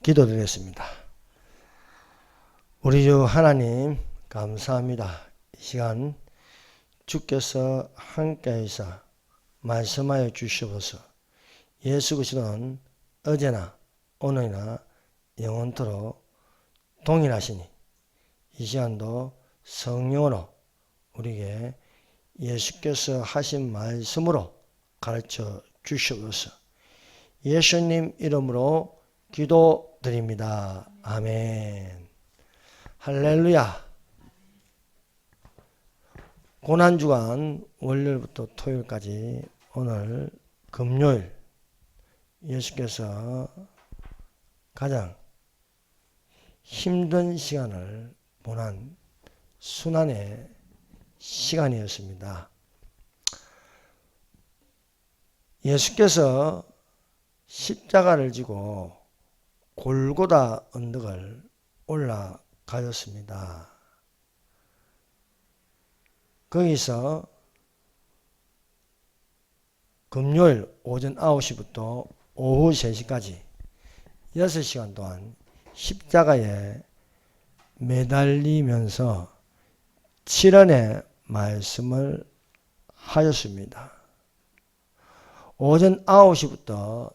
기도드리겠습니다. 우리 주 하나님 감사합니다. 이 시간 주께서 함께하사 말씀하여 주시옵소서. 예수 그리스도는 어제나 오늘이나 영원토록 동일하시니 이 시간도 성령으로 우리에게 예수께서 하신 말씀으로 가르쳐 주시옵소서. 예수님 이름으로 기도드립니다. 아멘. 할렐루야. 고난주간 월요일부터 토요일까지 오늘 금요일 예수께서 가장 힘든 시간을 보낸 순환의 시간이었습니다. 예수께서 십자가를 지고 골고다 언덕을 올라가셨습니다. 거기서 금요일 오전 9시부터 오후 3시까지 6시간 동안 십자가에 매달리면서 7원의 말씀을 하셨습니다. 오전 9시부터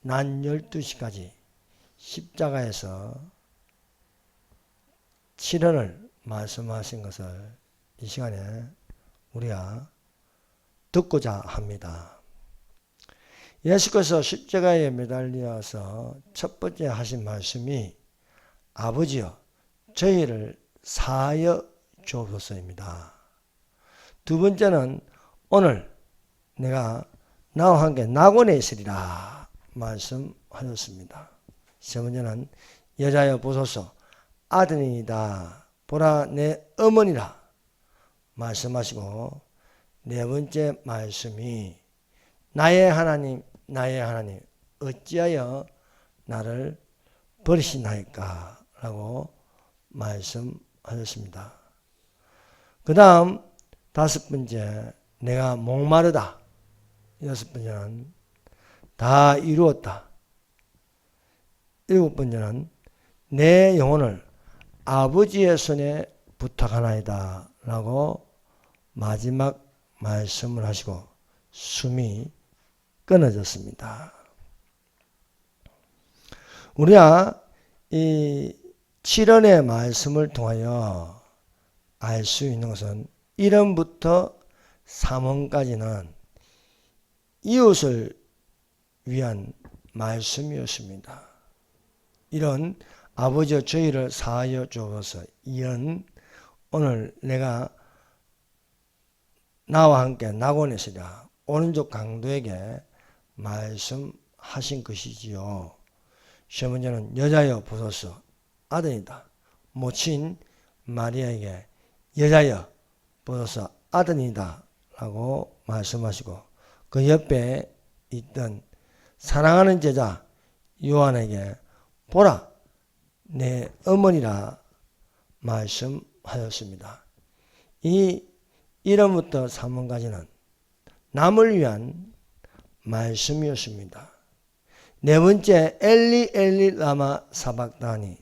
낮 12시까지 십자가에서 7원을 말씀하신 것을 이 시간에 우리가 듣고자 합니다. 예수께서 십자가에 매달려서 첫 번째 하신 말씀이 아버지여 저희를 사하여 주옵소서입니다. 두 번째는 오늘 내가 나와 함께 낙원에 있으리라 말씀하셨습니다. 세 번째는 여자여 보소서 아들이다 보라 내 어머니라 말씀하시고 네 번째 말씀이 나의 하나님 나의 하나님 어찌하여 나를 버리시나이까 라고 말씀하셨습니다. 그 다음 다섯 번째 내가 목마르다. 여섯 번째는 다 이루었다. 일곱 번째는 내 영혼을 아버지의 손에 부탁하나이다 라고 마지막 말씀을 하시고 숨이 끊어졌습니다. 우리가 이 7원의 말씀을 통하여 알 수 있는 것은 1원부터 3원까지는 이웃을 위한 말씀이었습니다. 이런 아버지여 저희를 사하여 주옵소서. 이런 오늘 내가 나와 함께 낙원에 있으리라 오른쪽 강도에게 말씀하신 것이지요. 세 번째는 여자여 보소서 아들이다. 모친 마리아에게 여자여 보소서 아들이다 라고 말씀하시고 그 옆에 있던 사랑하는 제자 요한에게 보라 내 어머니라 말씀하였습니다. 이 1원부터 3원까지는 남을 위한 말씀이었습니다. 네 번째 엘리 엘리 라마 사박다니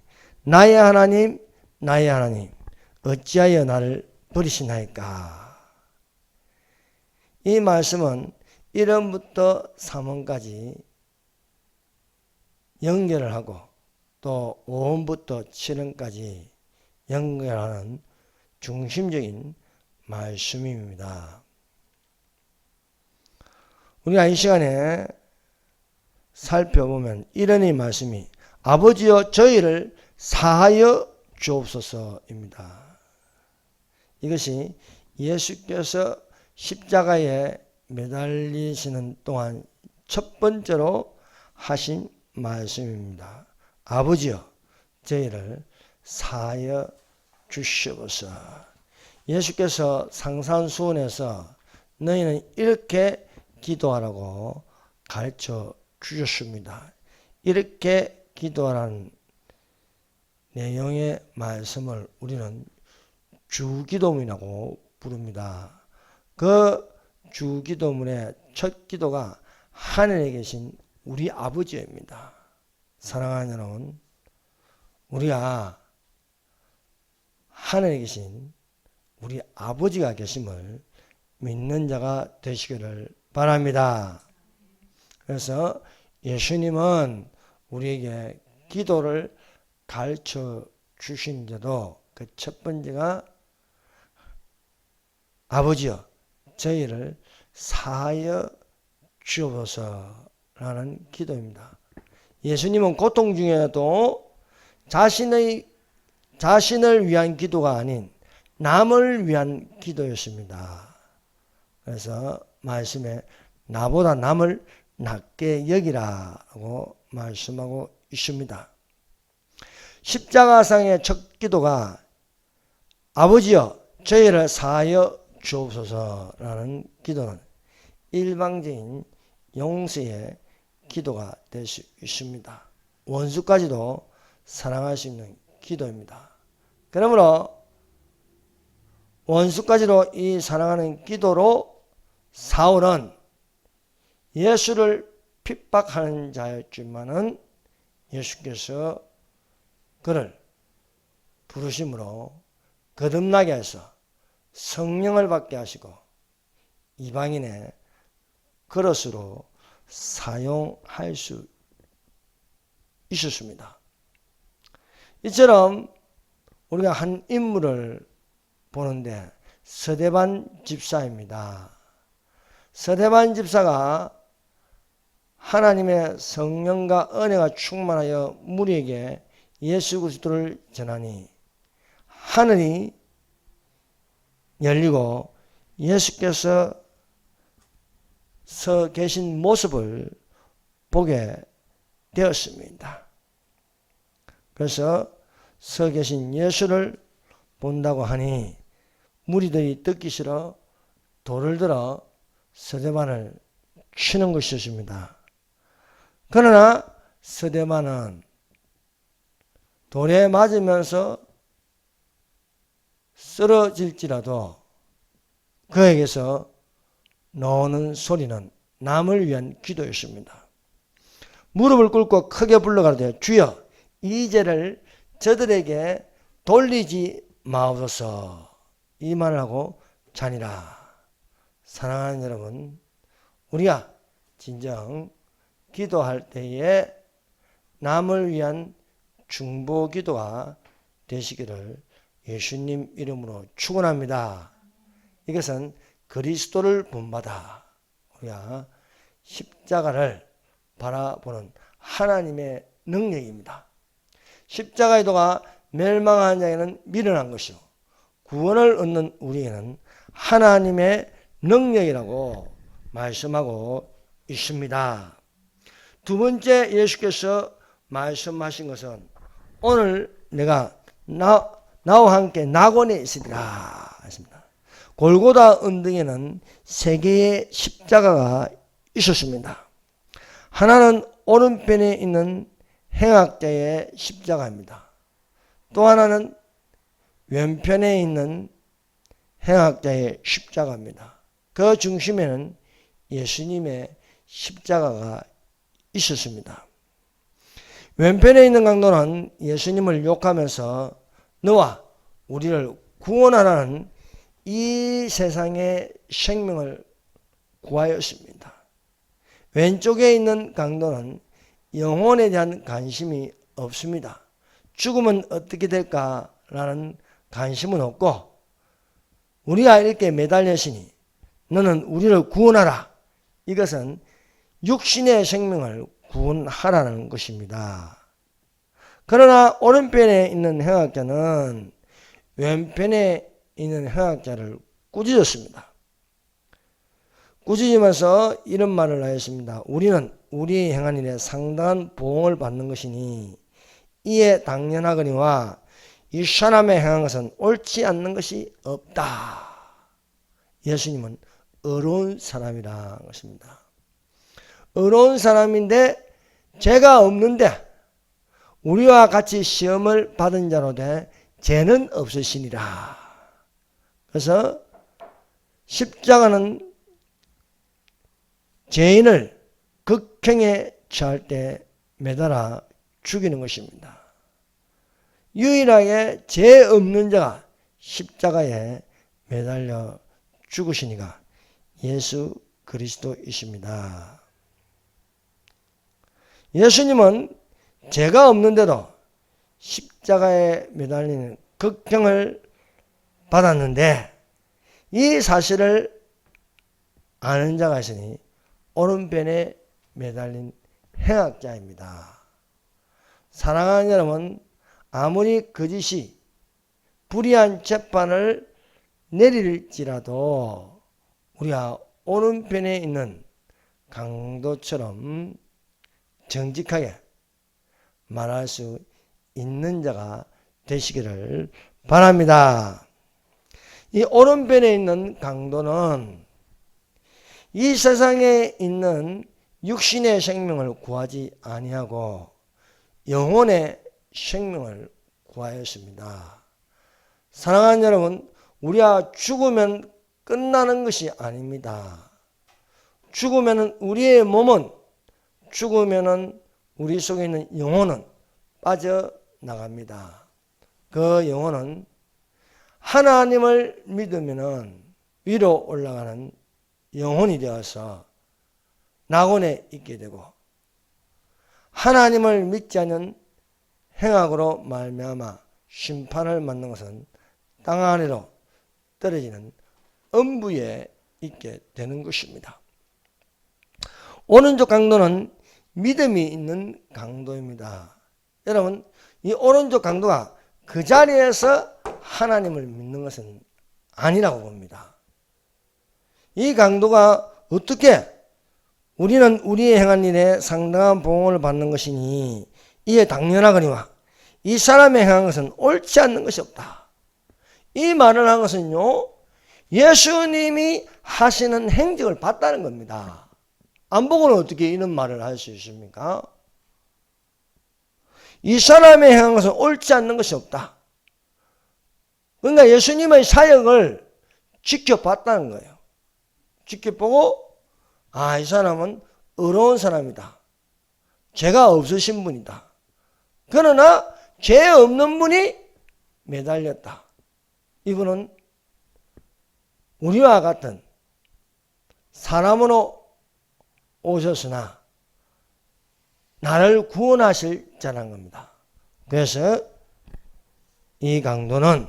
나의 하나님 나의 하나님 어찌하여 나를 버리시나이까. 이 말씀은 1원부터 3원까지 연결을 하고 또 5원부터 7원까지 연결하는 중심적인 말씀입니다. 우리가 이 시간에 살펴보면 1원의 말씀이 아버지여 저희를 사하여 주옵소서입니다. 이것이 예수께서 십자가에 매달리시는 동안 첫 번째로 하신 말씀입니다. 아버지여 저희를 사하여 주시옵소서. 예수께서 상산수원에서 너희는 이렇게 기도하라고 가르쳐 주셨습니다. 이렇게 기도하라는 내용의 말씀을 우리는 주기도문이라고 부릅니다. 그 주기도문의 첫 기도가 하늘에 계신 우리 아버지입니다. 사랑하는 여러분, 우리가 하늘에 계신 우리 아버지가 계심을 믿는 자가 되시기를 바랍니다. 그래서 예수님은 우리에게 기도를 가르쳐 주시는데도 그 첫 번째가 아버지여 저희를 사하여 주옵소서라는 기도입니다. 예수님은 고통 중에도 자신을 위한 기도가 아닌 남을 위한 기도였습니다. 그래서 말씀에 나보다 남을 낮게 여기라고 말씀하고 있습니다. 십자가상의 첫 기도가 아버지여 저희를 사하여 주옵소서라는 기도는 일방적인 용서의 기도가 될 수 있습니다. 원수까지도 사랑할 수 있는 기도입니다. 그러므로 원수까지도 이 사랑하는 기도로 사울은 예수를 핍박하는 자였지만은 예수께서 그를 부르심으로 거듭나게 해서 성령을 받게 하시고 이방인의 그릇으로 사용할 수 있었습니다. 이처럼 우리가 한 인물을 보는데 서대반 집사입니다. 서대반 집사가 하나님의 성령과 은혜가 충만하여 무리에게 예수 그리스도를 전하니 하늘이 열리고 예수께서 서 계신 모습을 보게 되었습니다. 그래서 서 계신 예수를 본다고 하니 무리들이 듣기 싫어 돌을 들어 서대반을 치는 것이었습니다. 그러나 서대반은 돌에 맞으면서 쓰러질지라도 그에게서 나오는 소리는 남을 위한 기도였습니다. 무릎을 꿇고 크게 불러가되 주여 이 죄를 저들에게 돌리지 마옵소서 이 말을 하고 자니라. 사랑하는 여러분, 우리가 진정 기도할 때에 남을 위한 중보 기도가 되시기를 예수님 이름으로 축원합니다. 이것은 그리스도를 본받아 우리가 십자가를 바라보는 하나님의 능력입니다. 십자가의 도가 멸망한 자에게는 미련한 것이요 구원을 얻는 우리에게는 하나님의 능력이라고 말씀하고 있습니다. 두 번째 예수께서 말씀하신 것은 오늘 내가 나와 함께 낙원에 있으리라 했습니다. 골고다 언덕에는 세 개의 십자가가 있었습니다. 하나는 오른편에 있는 행악자의 십자가입니다. 또 하나는 왼편에 있는 행악자의 십자가입니다. 그 중심에는 예수님의 십자가가 있었습니다. 왼편에 있는 강도는 예수님을 욕하면서 너와 우리를 구원하라는 이 세상의 생명을 구하였습니다. 왼쪽에 있는 강도는 영혼에 대한 관심이 없습니다. 죽으면 어떻게 될까라는 관심은 없고 우리가 이렇게 매달렸으니 너는 우리를 구원하라. 이것은 육신의 생명을 구원하라는 것입니다. 그러나 오른편에 있는 행악자는 왼편에 있는 행악자를 꾸짖었습니다. 꾸짖으면서 이런 말을 하였습니다. 우리는 우리 행한 일에 상당한 보응을 받는 것이니 이에 당연하거니와 이 사람의 행한 것은 옳지 않는 것이 없다. 예수님은 의로운 사람이라는 것입니다. 의로운 사람인데 죄가 없는데 우리와 같이 시험을 받은 자로 돼 죄는 없으시니라. 그래서 십자가는 죄인을 극형에 처할 때 매달아 죽이는 것입니다. 유일하게 죄 없는 자가 십자가에 매달려 죽으신 이가 예수 그리스도이십니다. 예수님은 죄가 없는데도 십자가에 매달리는 극형을 받았는데 이 사실을 아는 자가 있으니 오른편에 매달린 행악자입니다. 사랑하는 여러분, 아무리 거짓이 불의한 재판을 내릴지라도 우리가 오른편에 있는 강도처럼 정직하게 말할 수 있는 자가 되시기를 바랍니다. 이 오른편에 있는 강도는 이 세상에 있는 육신의 생명을 구하지 아니하고 영혼의 생명을 구하였습니다. 사랑하는 여러분, 우리가 죽으면 끝나는 것이 아닙니다. 죽으면 우리의 몸은, 죽으면 우리 속에 있는 영혼은 빠져나갑니다. 그 영혼은 하나님을 믿으면 위로 올라가는 영혼이 되어서 낙원에 있게 되고, 하나님을 믿지 않는 행악으로 말미암아 심판을 받는 것은 땅 아래로 떨어지는 음부에 있게 되는 것입니다. 오른쪽 강도는 믿음이 있는 강도입니다. 여러분, 이 오른쪽 강도가 그 자리에서 하나님을 믿는 것은 아니라고 봅니다. 이 강도가 어떻게 우리는 우리의 행한 일에 상당한 보응을 받는 것이니 이에 당연하거니와 이 사람의 행한 것은 옳지 않는 것이 없다. 이 말을 한 것은요, 예수님이 하시는 행적을 봤다는 겁니다. 안 보고는 어떻게 이런 말을 할 수 있습니까? 이 사람의 행한 것은 옳지 않는 것이 없다. 그러니까 예수님의 사역을 지켜봤다는 거예요. 지켜보고 이 사람은 의로운 사람이다. 죄가 없으신 분이다. 그러나 죄 없는 분이 매달렸다. 이분은 우리와 같은 사람으로 오셨으나 나를 구원하실 자라는 겁니다. 그래서 이 강도는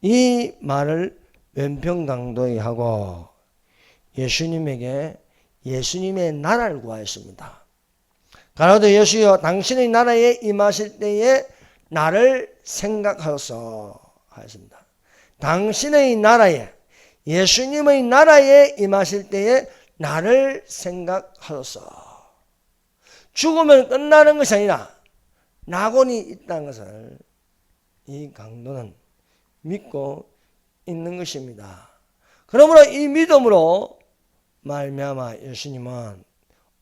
이 말을 왼편 강도에게 하고 예수님에게 예수님의 나라를 구하였습니다. 가로되 예수여, 당신의 나라에 임하실 때에 나를 생각하소서 하였습니다. 당신의 나라에, 예수님의 나라에 임하실 때에 나를 생각하소서. 죽으면 끝나는 것이 아니라 낙원이 있다는 것을 이 강도는 믿고 있는 것입니다. 그러므로 이 믿음으로 말미암아 예수님은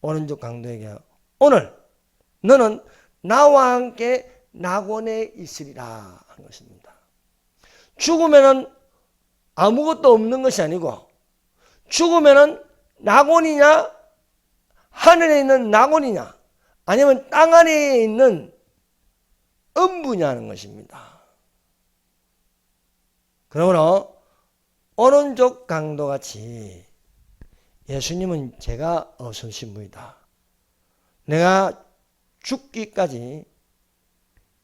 오른쪽 강도에게 오늘 너는 나와 함께 낙원에 있으리라 한 것입니다. 죽으면은 아무것도 없는 것이 아니고, 죽으면은 낙원이냐 하늘에 있는 낙원이냐 아니면 땅 안에 있는 음부냐는 것입니다. 그러므로 오른쪽 강도같이 예수님은 죄가 없으신 분이다. 내가 죽기까지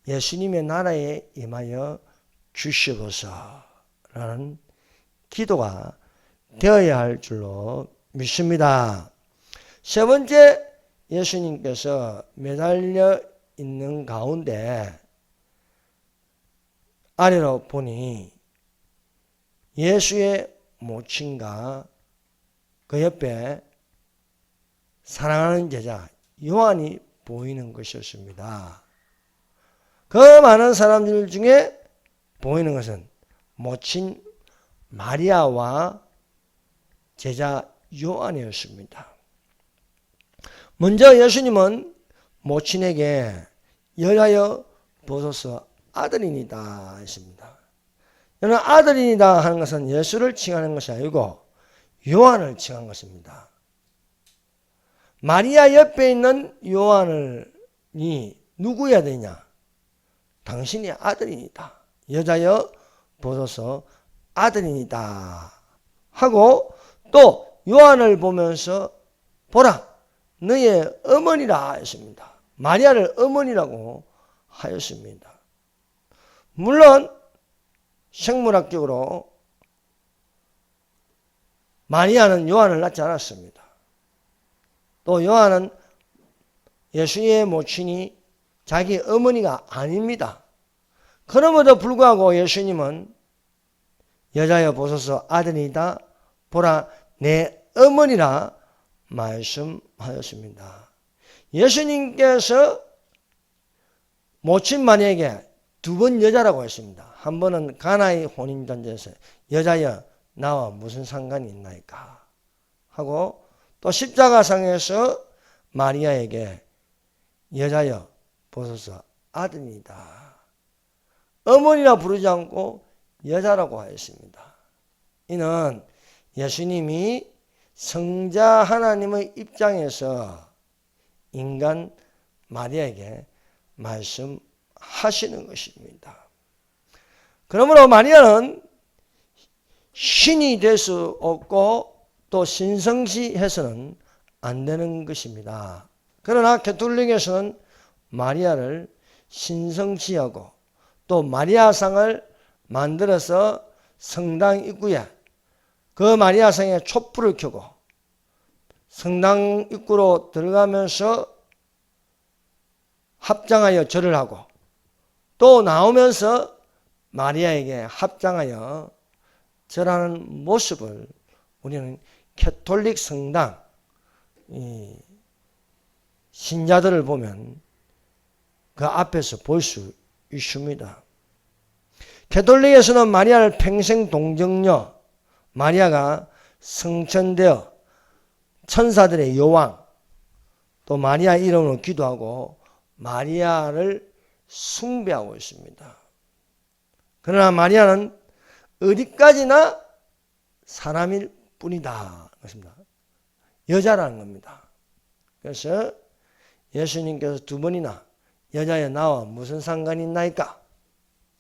예수님의 나라에 임하여 주시옵소서라는 기도가 되어야 할 줄로 믿습니다. 세 번째, 예수님께서 매달려 있는 가운데 아래로 보니 예수의 모친과 그 옆에 사랑하는 제자 요한이 보이는 것이었습니다. 그 많은 사람들 중에 보이는 것은 모친 마리아와 제자 요한이었습니다. 먼저 예수님은 모친에게 여하여 보소서 아들이니다 했습니다. 여러분, 아들이니다 하는 것은 예수를 칭하는 것이 아니고 요한을 칭한 것입니다. 마리아 옆에 있는 요한이 누구야 되냐? 당신이 아들이니다. 여자여 보소서 아들이니다. 하고 또 요한을 보면서 보라 너의 어머니라 했습니다. 마리아를 어머니라고 하였습니다. 물론 생물학적으로 마리아는 요한을 낳지 않았습니다. 또 요한은 예수의 모친이 자기 어머니가 아닙니다. 그럼에도 불구하고 예수님은 여자여 보소서 아들이다. 보라 내 어머니라 말씀하였습니다. 예수님께서 모친 마리아에게 두 번 여자라고 했습니다. 한 번은 가나의 혼인잔치에서 여자여 나와 무슨 상관이 있나이까 하고 또 십자가상에서 마리아에게 여자여 보소서 아들이다. 어머니라 부르지 않고 여자라고 하였습니다. 이는 예수님이 성자 하나님의 입장에서 인간 마리아에게 말씀하시는 것입니다. 그러므로 마리아는 신이 될 수 없고 또 신성시해서는 안 되는 것입니다. 그러나 가톨릭에서는 마리아를 신성시하고 또 마리아상을 만들어서 성당 입구에 그 마리아상에 촛불을 켜고 성당 입구로 들어가면서 합장하여 절을 하고 또 나오면서 마리아에게 합장하여 절하는 모습을 우리는 가톨릭 성당 신자들을 보면 그 앞에서 볼 수 있습니다. 가톨릭에서는 마리아를 평생 동정녀, 마리아가 성천되어 천사들의 여왕, 또 마리아 이름으로 기도하고 마리아를 숭배하고 있습니다. 그러나 마리아는 어디까지나 사람일 뿐이다. 그렇습니다. 여자라는 겁니다. 그래서 예수님께서 두 번이나 여자여 나와 무슨 상관이 있나이까?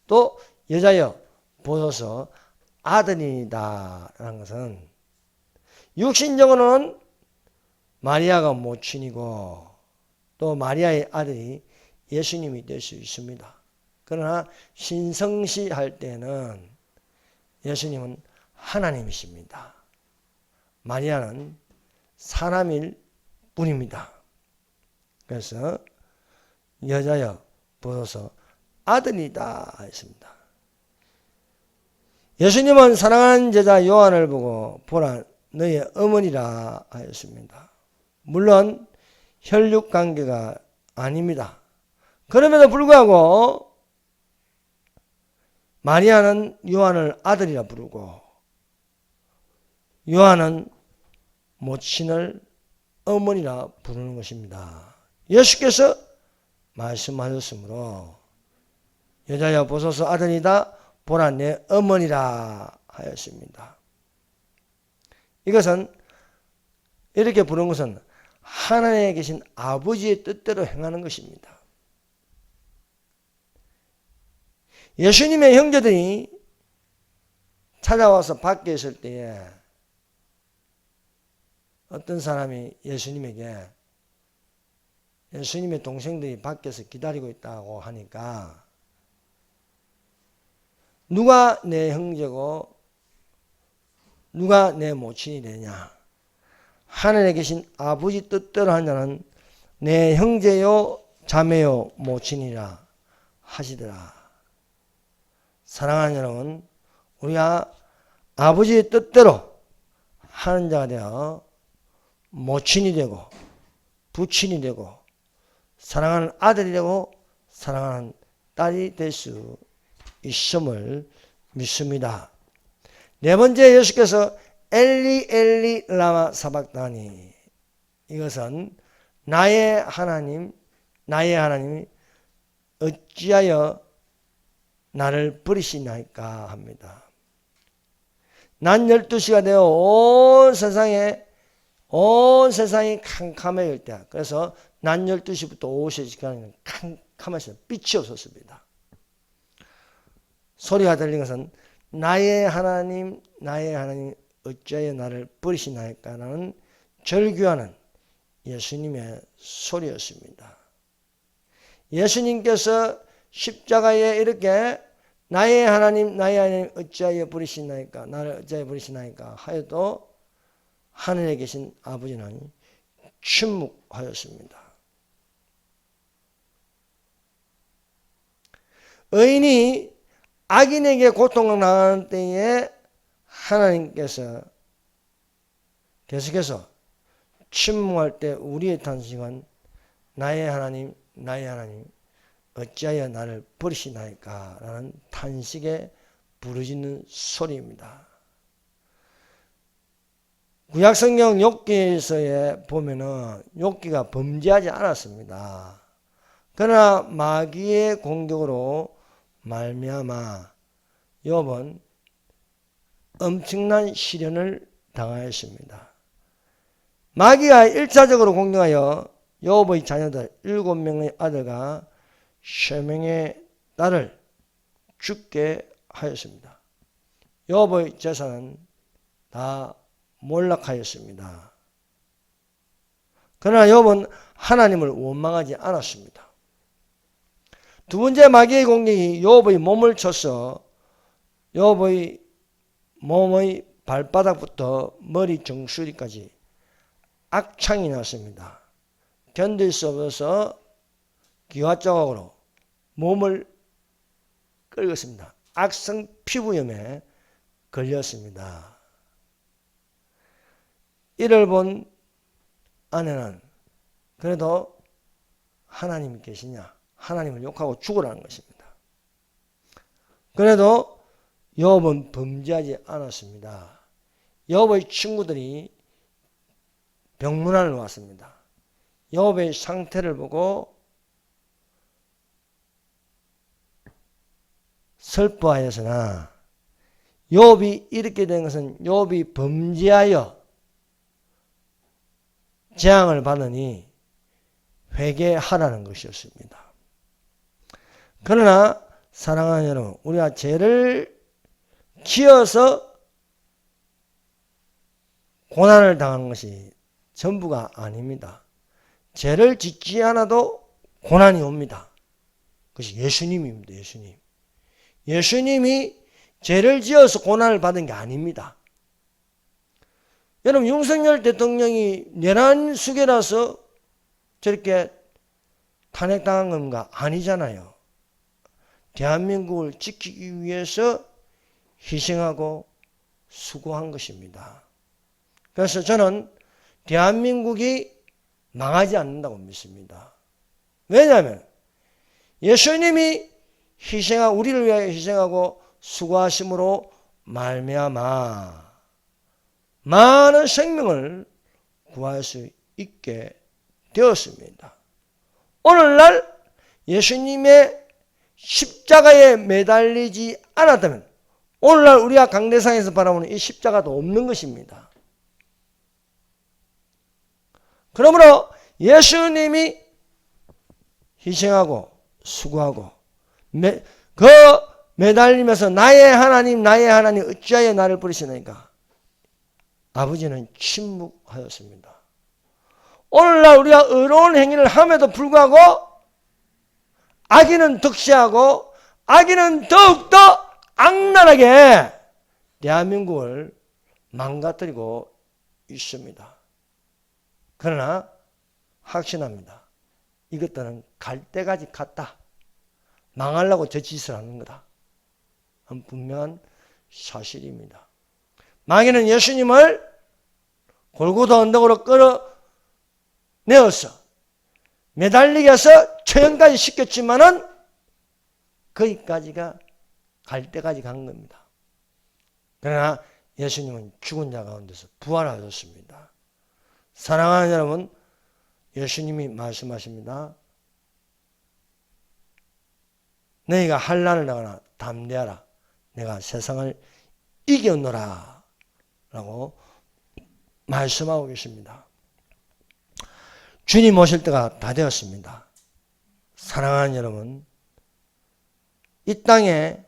또 여자여 보소서 아들이다 라는 것은 육신적으로는 마리아가 모친이고 또 마리아의 아들이 예수님이 될 수 있습니다. 그러나 신성시할 때는 예수님은 하나님이십니다. 마리아는 사람일 뿐입니다. 그래서 여자여 보소서 아들이다 했습니다. 예수님은 사랑하는 제자 요한을 보고 보라 너의 어머니라 하였습니다. 물론 혈육관계가 아닙니다. 그럼에도 불구하고 마리아는 요한을 아들이라 부르고 요한은 모친을 어머니라 부르는 것입니다. 예수께서 말씀하셨으므로 여자여 보소서 아들이다 보라 내 어머니라 하였습니다. 이것은 이렇게 부르는 것은 하나님에 계신 아버지의 뜻대로 행하는 것입니다. 예수님의 형제들이 찾아와서 밖에 있을 때에 어떤 사람이 예수님에게 예수님의 동생들이 밖에서 기다리고 있다고 하니까 누가 내 형제고 누가 내 모친이 되냐? 하늘에 계신 아버지 뜻대로 한 자는 내 형제요 자매요 모친이라 하시더라. 사랑하는 여러분, 우리가 아버지의 뜻대로 하는 자가 되어 모친이 되고 부친이 되고 사랑하는 아들이 되고 사랑하는 딸이 될 수 있음을 믿습니다. 네 번째 예수께서 엘리 엘리 라마 사박다니 이것은 나의 하나님이 어찌하여 나를 버리시나이까 합니다. 낮 12시가 되어 온 세상이 캄캄해질 때 그래서 낮 12시부터 오후 3시까지는 캄캄했어요. 빛이 없었습니다. 소리가 들린 것은 나의 하나님 나의 하나님 어찌하여 나를 버리시나이까 라는 절규하는 예수님의 소리였습니다. 예수님께서 십자가에 이렇게 나의 하나님 어찌하여 버리시나이까 나를 어찌하여 버리시나이까 하여도 하늘에 계신 아버지는 침묵하였습니다. 의인이 악인에게 고통을 당하는 때에 하나님께서 계속해서 침묵할 때 우리의 탄식은 나의 하나님 어찌하여 나를 버리시나이까 라는 탄식에 부르짖는 소리입니다. 구약성경 욥기에서에 보면은 욥기가 범죄하지 않았습니다. 그러나 마귀의 공격으로 말미암아 욥은 엄청난 시련을 당하였습니다. 마귀가 1차적으로 공격하여 욥의 자녀들 7명의 아들과 3명의 딸을 죽게 하였습니다. 욥의 재산은 다 몰락하였습니다. 그러나 욥은 하나님을 원망하지 않았습니다. 두 번째 마귀의 공격이 욥의 몸을 쳐서 욥의 몸의 발바닥부터 머리 정수리까지 악창이 났습니다. 견딜 수 없어서 기와조각으로 몸을 긁었습니다. 악성 피부염에 걸렸습니다. 이를 본 아내는 그래도 하나님이 계시냐? 하나님을 욕하고 죽으라는 것입니다. 그래도 욥은 범죄하지 않았습니다. 욥의 친구들이 병문안을 왔습니다. 욥의 상태를 보고 슬퍼하였으나 욥이 이렇게 된 것은 욥이 범죄하여 재앙을 받으니 회개하라는 것이었습니다. 그러나 사랑하는 여러분, 우리가 죄를 지어서 고난을 당하는 것이 전부가 아닙니다. 죄를 짓지 않아도 고난이 옵니다. 그것이 예수님입니다. 예수님이 죄를 지어서 고난을 받은 게 아닙니다. 여러분, 윤석열 대통령이 내란 수계라서 저렇게 탄핵당한 건가? 아니잖아요. 대한민국을 지키기 위해서 희생하고 수고한 것입니다. 그래서 저는 대한민국이 망하지 않는다고 믿습니다. 왜냐하면 예수님이 우리를 위하여 희생하고 수고하심으로 말미암아 많은 생명을 구할 수 있게 되었습니다. 오늘날 예수님의 십자가에 매달리지 않았다면 오늘날 우리가 강대상에서 바라보는 이 십자가도 없는 것입니다. 그러므로 예수님이 희생하고 수고하고 매달리면서 나의 하나님 어찌하여 나를 버리시나이까? 아버지는 침묵하였습니다. 오늘날 우리가 의로운 행위를 함에도 불구하고 악인은 득세하고 악인은 더욱더 악랄하게 대한민국을 망가뜨리고 있습니다. 그러나 확신합니다. 이것들은 갈 때까지 갔다. 망하려고 저 짓을 하는 거다. 분명한 사실입니다. 마귀는 예수님을 골고다 언덕으로 끌어내어서 매달리게 해서 처형까지 시켰지만은 거기까지가 갈 때까지 간 겁니다. 그러나 예수님은 죽은 자 가운데서 부활하셨습니다. 사랑하는 여러분, 예수님이 말씀하십니다. 너희가 환난을 당하나 담대하라. 내가 세상을 이겼노라. 라고 말씀하고 계십니다. 주님 오실 때가 다 되었습니다. 사랑하는 여러분, 이 땅에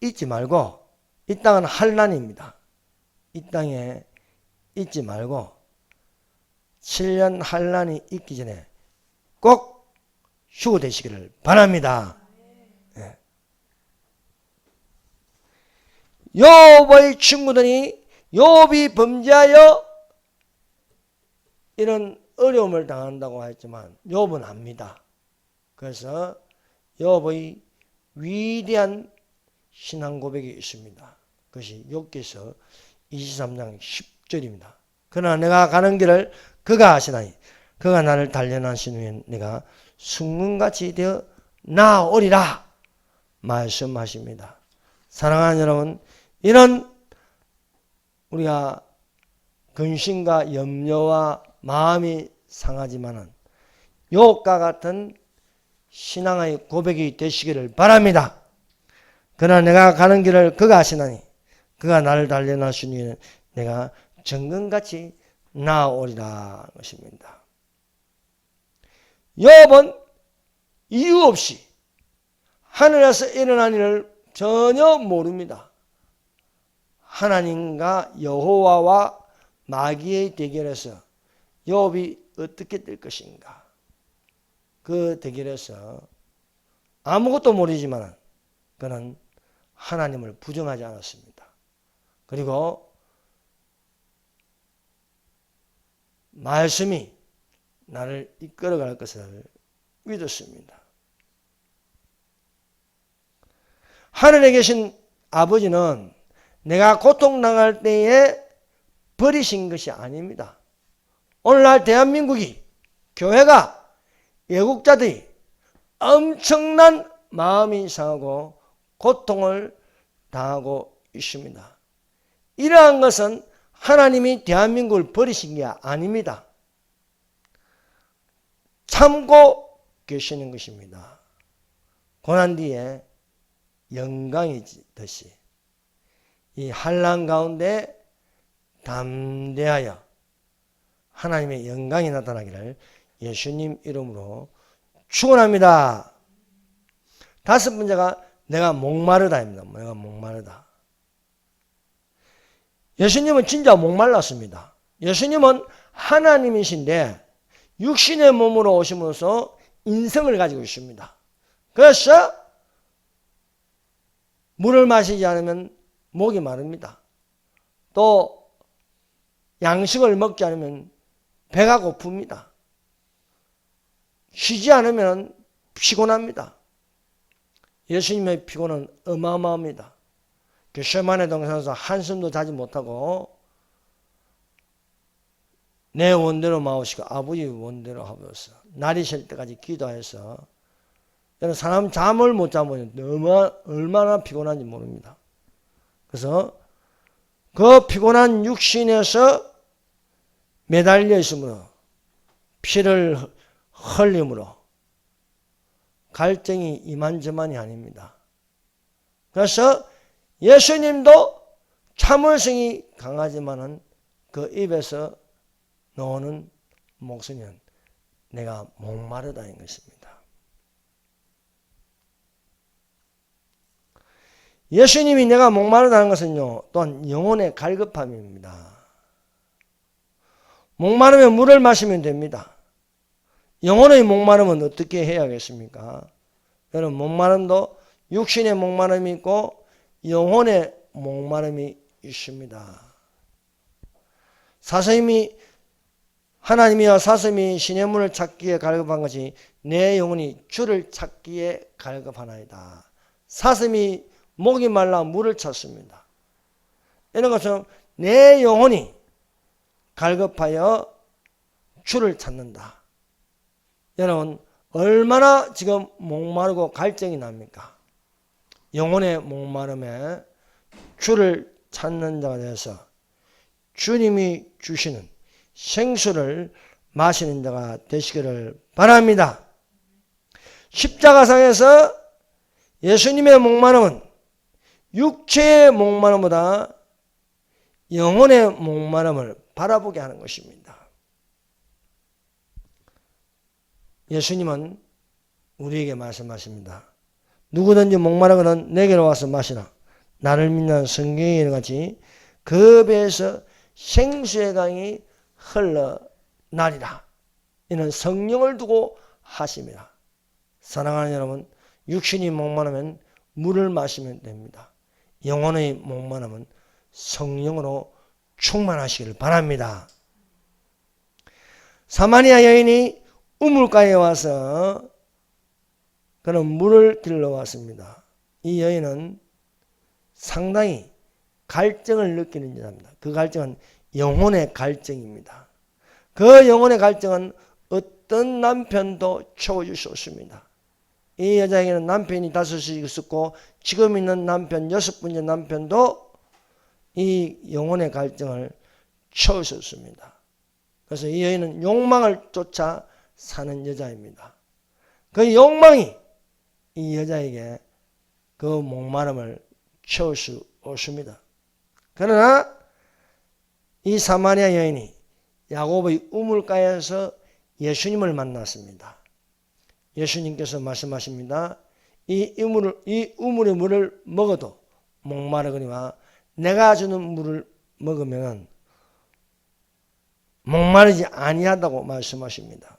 잊지 말고, 이 땅은 환난입니다. 이 땅에 잊지 말고 7년 환난이 있기 전에 꼭 휴거되시기를 바랍니다. 예. 욥의 친구들이 욥이 범죄하여 이런 어려움을 당한다고 했지만 욥은 압니다. 그래서 욥의 위대한 신앙 고백이 있습니다. 그것이 욥기서 23장 10절입니다. 그러나 내가 가는 길을 그가 아시나니 그가 나를 단련하신 후에 내가 순금같이 되어 나아오리라 말씀하십니다. 사랑하는 여러분, 이런 우리가 근심과 염려와 마음이 상하지만은 욥과 같은 신앙의 고백이 되시기를 바랍니다. 그러나 내가 가는 길을 그가 아시나니 그가 나를 단련하시니 내가 정금같이 나아오리라 것입니다. 욥은 이유 없이 하늘에서 일어난 일을 전혀 모릅니다. 하나님과 여호와와 마귀의 대결에서 욥이 어떻게 될 것인가? 그 대결에서 아무것도 모르지만 그는 하나님을 부정하지 않았습니다. 그리고 말씀이 나를 이끌어갈 것을 믿었습니다. 하늘에 계신 아버지는 내가 고통당할 때에 버리신 것이 아닙니다. 오늘날 대한민국이, 교회가, 외국자들이 엄청난 마음이 상하고 고통을 당하고 있습니다. 이러한 것은 하나님이 대한민국을 버리신 게 아닙니다. 참고 계시는 것입니다. 고난 뒤에 영광이듯이 이 환난 가운데 담대하여 하나님의 영광이 나타나기를 예수님 이름으로 축원합니다. 다섯 번째가 내가 목마르다입니다. 내가 목마르다. 예수님은 진짜 목말랐습니다. 예수님은 하나님이신데 육신의 몸으로 오시면서 인성을 가지고 있습니다. 그래서 물을 마시지 않으면 목이 마릅니다. 또 양식을 먹지 않으면 배가 고픕니다. 쉬지 않으면 피곤합니다. 예수님의 피곤은 어마어마합니다. 겟세마네 동산에서 한숨도 자지 못하고 내 원대로 마오시고 아버지 원대로 하옵소서. 날이 셀 때까지 기도해서 사람 잠을 못 자면 얼마나 피곤한지 모릅니다. 그래서 그 피곤한 육신에서 매달려 있으므로 피를 흘림으로 갈증이 이만저만이 아닙니다. 그래서 예수님도 참을성이 강하지만은 그 입에서 나오는 목소리는 내가 목마르다는 것입니다. 예수님이 내가 목마르다는 것은요, 또한 영혼의 갈급함입니다. 목마르면 물을 마시면 됩니다. 영혼의 목마름은 어떻게 해야겠습니까? 여러분, 목마름도 육신의 목마름이 있고 영혼의 목마름이 있습니다. 사슴이 하나님이여 사슴이 시냇물을 찾기에 갈급한 것이 내 영혼이 주를 찾기에 갈급하나이다. 사슴이 목이 말라 물을 찾습니다. 이런 것처럼 내 영혼이 갈급하여 주를 찾는다. 여러분, 얼마나 지금 목마르고 갈증이 납니까? 영혼의 목마름에 주를 찾는 자가 되어서 주님이 주시는 생수를 마시는 자가 되시기를 바랍니다. 십자가상에서 예수님의 목마름은 육체의 목마름보다 영혼의 목마름을 바라보게 하는 것입니다. 예수님은 우리에게 말씀하십니다. 누구든지 목마르거든 내게로 와서 마시라. 나를 믿는 성경에 이런 같이 그 배에서 생수의 강이 흘러나리라. 이는 성령을 두고 하십니다. 사랑하는 여러분, 육신이 목마르면 물을 마시면 됩니다. 영혼의 목마르면 성령으로 충만하시기를 바랍니다. 사마리아 여인이 우물가에 와서 그런 물을 길러 왔습니다. 이 여인은 상당히 갈증을 느끼는 여자입니다. 그 갈증은 영혼의 갈증입니다. 그 영혼의 갈증은 어떤 남편도 채워줄 수 없습니다. 이 여자에게는 남편이 5이 있었고 지금 있는 남편 6번째 남편도 이 영혼의 갈증을 채울 수 없습니다. 그래서 이 여인은 욕망을 쫓아 사는 여자입니다. 그 욕망이 이 여자에게 그 목마름을 채울 수 없습니다. 그러나 이 사마리아 여인이 야곱의 우물가에서 예수님을 만났습니다. 예수님께서 말씀하십니다. 이 우물의 물을 먹어도 목마르거니와 내가 주는 물을 먹으면 목마르지 아니하다고 말씀하십니다.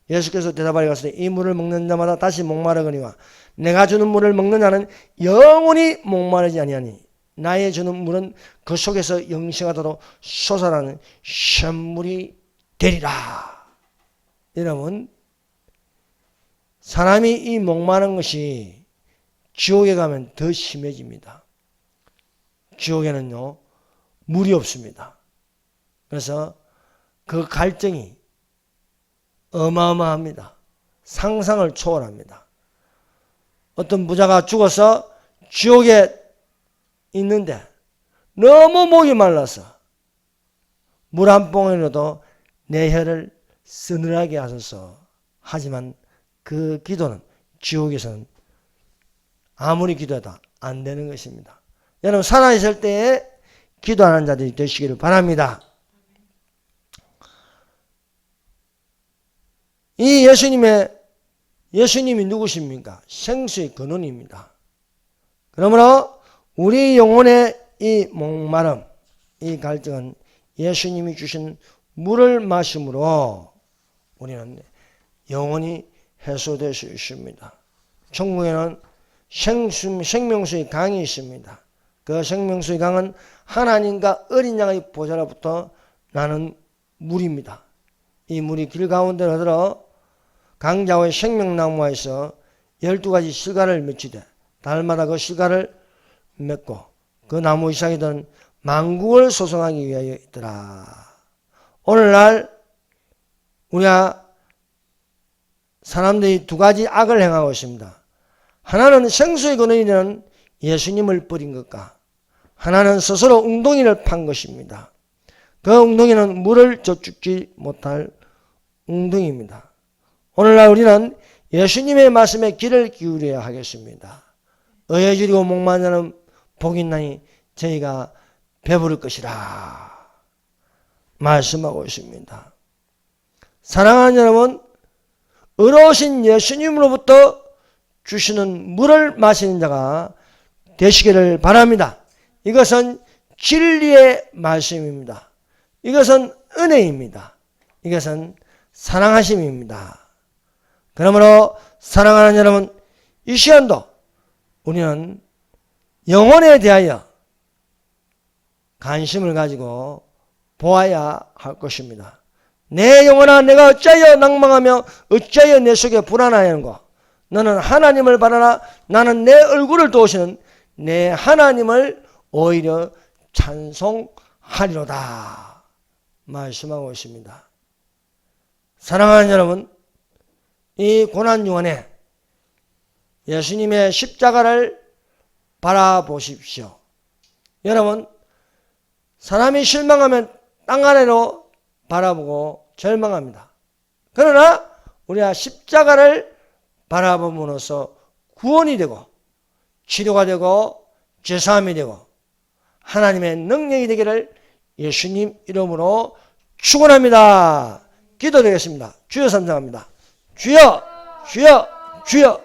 예수께서 대답하여 가시되 이 물을 먹는 자마다 다시 목마르거니와 내가 주는 물을 먹는 자는 영원히 목마르지 아니하니 나의 주는 물은 그 속에서 영생하도록 솟아나는 샘물이 되리라. 여러분, 사람이 이 목마른 것이 지옥에 가면 더 심해집니다. 지옥에는요, 물이 없습니다. 그래서 그 갈증이 어마어마합니다. 상상을 초월합니다. 어떤 부자가 죽어서 지옥에 있는데 너무 목이 말라서 물 한 봉이라도 내 혀를 서늘하게 하소서. 하지만 그 기도는 지옥에서는 아무리 기도해도 안 되는 것입니다. 여러분, 살아있을 때에 기도하는 자들이 되시기를 바랍니다. 이 예수님이 누구십니까? 생수의 근원입니다. 그러므로 우리 영혼의 이 목마름, 이 갈증은 예수님이 주신 물을 마심으로 우리는 영원히 해소될 수 있습니다. 천국에는 생명수의 강이 있습니다. 그 생명수의 강은 하나님과 어린 양의 보좌로부터 나는 물입니다. 이 물이 길 가운데 흐르러 강자의 생명나무에서 12가지 실과를 맺히되 달마다 그 실과를 맺고 그 나무 이상이 든 만국을 소송하기 위하여 있더라. 오늘날 우리가 사람들이 2가지 악을 행하고 있습니다. 하나는 생수의 근원이 되는 예수님을 버린 것과 하나는 스스로 웅덩이를 판 것입니다. 그 웅덩이는 물을 저축지 못할 웅덩이입니다. 오늘날 우리는 예수님의 말씀에 귀를 기울여야 하겠습니다. 의에 줄이고 목마른 자는 복이 있나니 저희가 배부를 것이라 말씀하고 있습니다. 사랑하는 여러분, 의로우신 예수님으로부터 주시는 물을 마시는 자가 되시기를 바랍니다. 이것은 진리의 말씀입니다. 이것은 은혜입니다. 이것은 사랑하심입니다. 그러므로 사랑하는 여러분, 이 시간도 우리는 영혼에 대하여 관심을 가지고 보아야 할 것입니다. 내 영혼아, 내가 어찌하여 낭망하며 어찌하여 내 속에 불안하는가? 너는 하나님을 바라라. 나는 내 얼굴을 도우시는 내 하나님을 오히려 찬송하리로다 말씀하고 있습니다. 사랑하는 여러분, 이 고난중간에 예수님의 십자가를 바라보십시오. 여러분, 사람이 실망하면 땅 아래로 바라보고 절망합니다. 그러나 우리가 십자가를 바라봄으로써 구원이 되고 치료가 되고 죄사함이 되고 하나님의 능력이 되기를 예수님 이름으로 축원합니다. 기도드리겠습니다. 주여 삼상합니다. 주여, 주여, 주여.